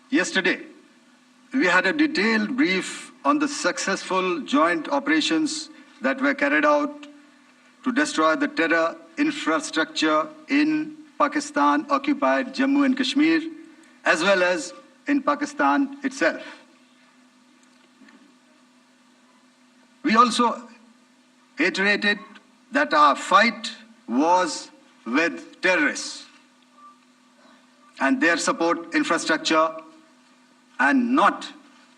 Yesterday, we had a detailed brief on the successful joint operations that were carried out to destroy the terror infrastructure in Pakistan-occupied Jammu and Kashmir, as well as in Pakistan itself. We also iterated that our fight was with terrorists and their support infrastructure and not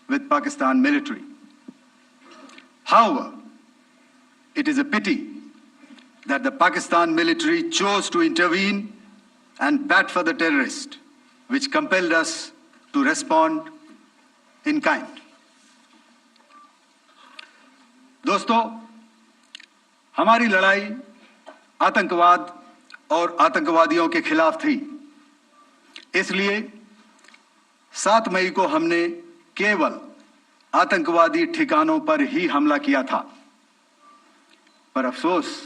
with Pakistan military. However, it is a pity that the Pakistan military chose to intervene and bat for the terrorist, which compelled us to respond in kind. दोस्तों, हमारी लड़ाई आतंकवाद और आतंकवादियों के खिलाफ थी। इसलिए 7 मई को हमने केवल आतंकवादी ठिकानों पर ही हमला किया था। पर अफसोस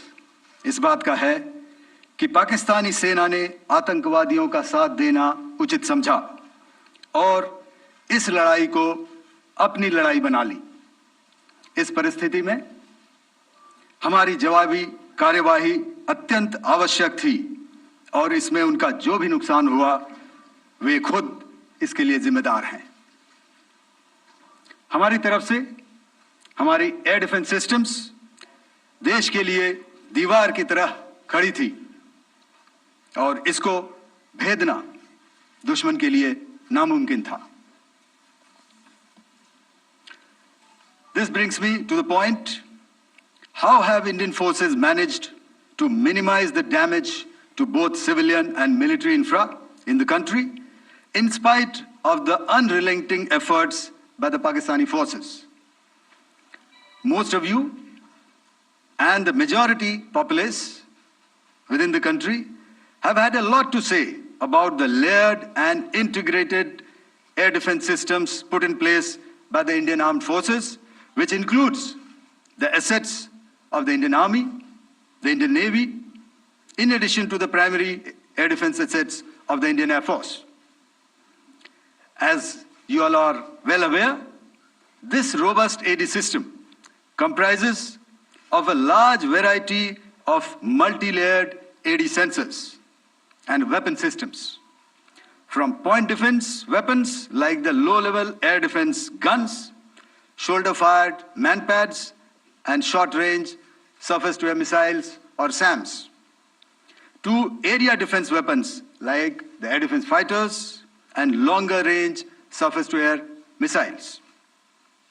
इस बात का है कि पाकिस्तानी सेना ने आतंकवादियों का साथ देना उचित समझा और इस लड़ाई को अपनी लड़ाई बना ली। इस परिस्थिति में हमारी जवाबी कार्यवाही अत्यंत आवश्यक थी और इसमें उनका जो भी नुकसान हुआ, वे खुद इसके लिए जिम्मेदार हैं। हमारी तरफ से हमारी एयर डिफेंस सिस्टम्स देश के लिए दीवार की तरह खड़ी थी और इसको भेदना दुश्मन के लिए नामुमकिन था। This brings me to the point, how have Indian forces managed to minimize the damage to both civilian and military infra in the country, in spite of the unrelenting efforts by the Pakistani forces? Most of you and the majority populace within the country have had a lot to say about the layered and integrated air defense systems put in place by the Indian Armed Forces, which includes the assets of the Indian Army, the Indian Navy, in addition to the primary air defense assets of the Indian Air Force. As you all are well aware, this robust AD system comprises of a large variety of multi-layered AD sensors and weapon systems, from point defense weapons like the low-level air defense guns, shoulder-fired manpads, and short-range surface-to-air missiles or SAMs, to area defense weapons like the air defense fighters and longer-range surface-to-air missiles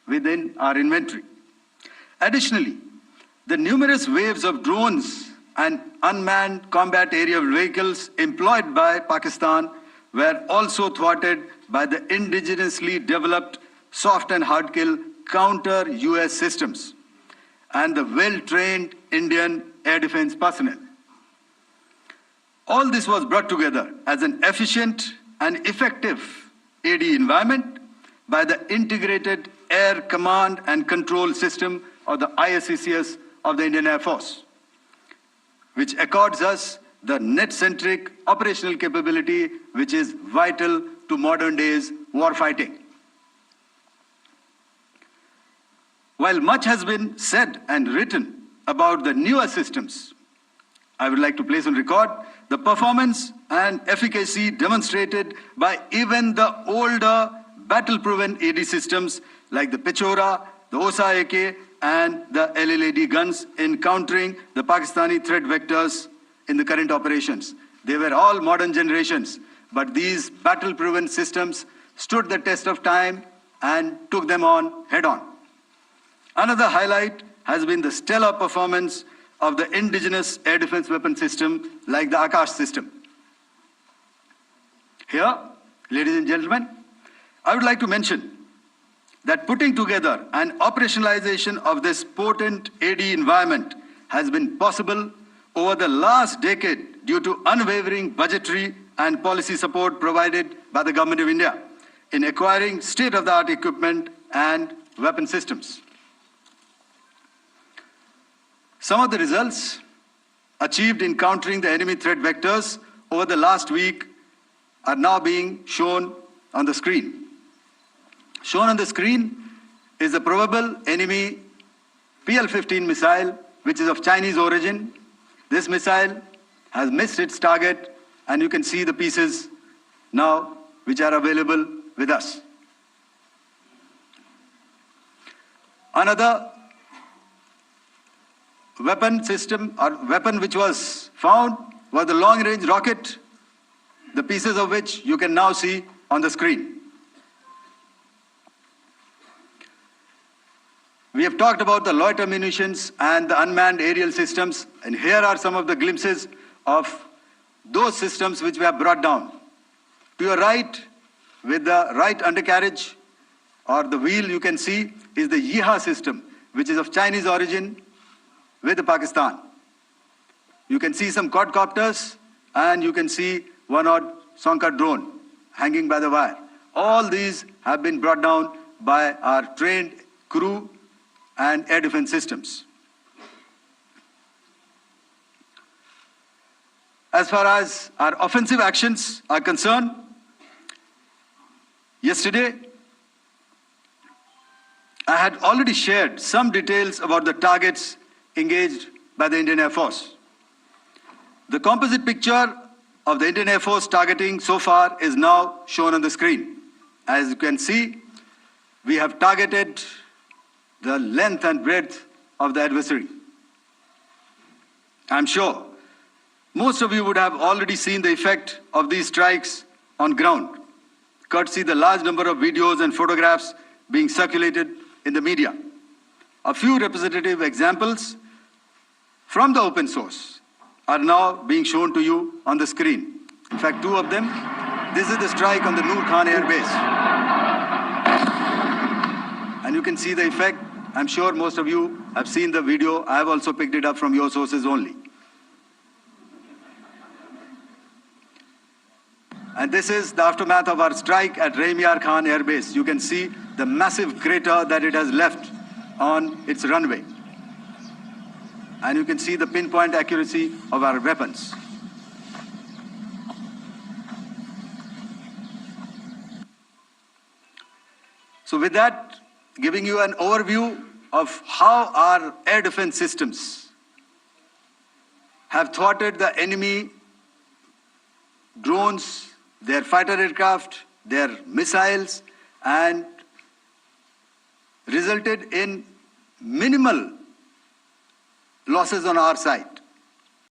within our inventory. Additionally, the numerous waves of drones and unmanned combat aerial vehicles employed by Pakistan were also thwarted by the indigenously developed soft and hard kill counter-US systems and the well-trained Indian air defense personnel. All this was brought together as an efficient and effective AD environment by the Integrated Air Command and Control System, or the ISCCS of the Indian Air Force, which accords us the net-centric operational capability which is vital to modern days warfighting. While much has been said and written about the newer systems, I would like to place on record the performance and efficacy demonstrated by even the older battle-proven AD systems like the Pechora, the OSA AK, and the LLAD guns in countering the Pakistani threat vectors in the current operations. They were all modern generations, but these battle-proven systems stood the test of time and took them on head-on. Another highlight has been the stellar performance of the indigenous air defense weapon system like the Akash system. Here, ladies and gentlemen, I would like to mention that putting together and operationalization of this potent AD environment has been possible over the last decade due to unwavering budgetary and policy support provided by the Government of India in acquiring state-of-the-art equipment and weapon systems. Some of the results achieved in countering the enemy threat vectors over the last week are now being shown on the screen. Shown on the screen is the probable enemy PL-15 missile, which is of Chinese origin. This missile has missed its target, and you can see the pieces now which are available with us. Another weapon system or weapon which was found was the long-range rocket, the pieces of which you can now see on the screen. We have talked about the loiter munitions and the unmanned aerial systems, and here are some of the glimpses of those systems which we have brought down. To your right, with the right undercarriage or the wheel, you can see is the Yeeha system, which is of Chinese origin with Pakistan. You can see some quadcopters, and you can see one odd Sonka drone hanging by the wire. All these have been brought down by our trained crew and air defense systems. As far as our offensive actions are concerned, yesterday I had already shared some details about the targets engaged by the Indian Air Force. The composite picture of the Indian Air Force targeting so far is now shown on the screen. As you can see, we have targeted the length and breadth of the adversary. I'm sure most of you would have already seen the effect of these strikes on ground, courtesy the large number of videos and photographs being circulated in the media. A few representative examples from the open source are now being shown to you on the screen. In fact, two of them. This is the strike on the Noor Khan Air Base. And you can see the effect. I'm sure most of you have seen the video. I have also picked it up from your sources only. And this is the aftermath of our strike at Rahim Yar Khan Air Base. You can see the massive crater that it has left on its runway. And you can see the pinpoint accuracy of our weapons. So with that, giving you an overview of how our air defense systems have thwarted the enemy drones, their fighter aircraft, their missiles, and resulted in minimal losses on our side.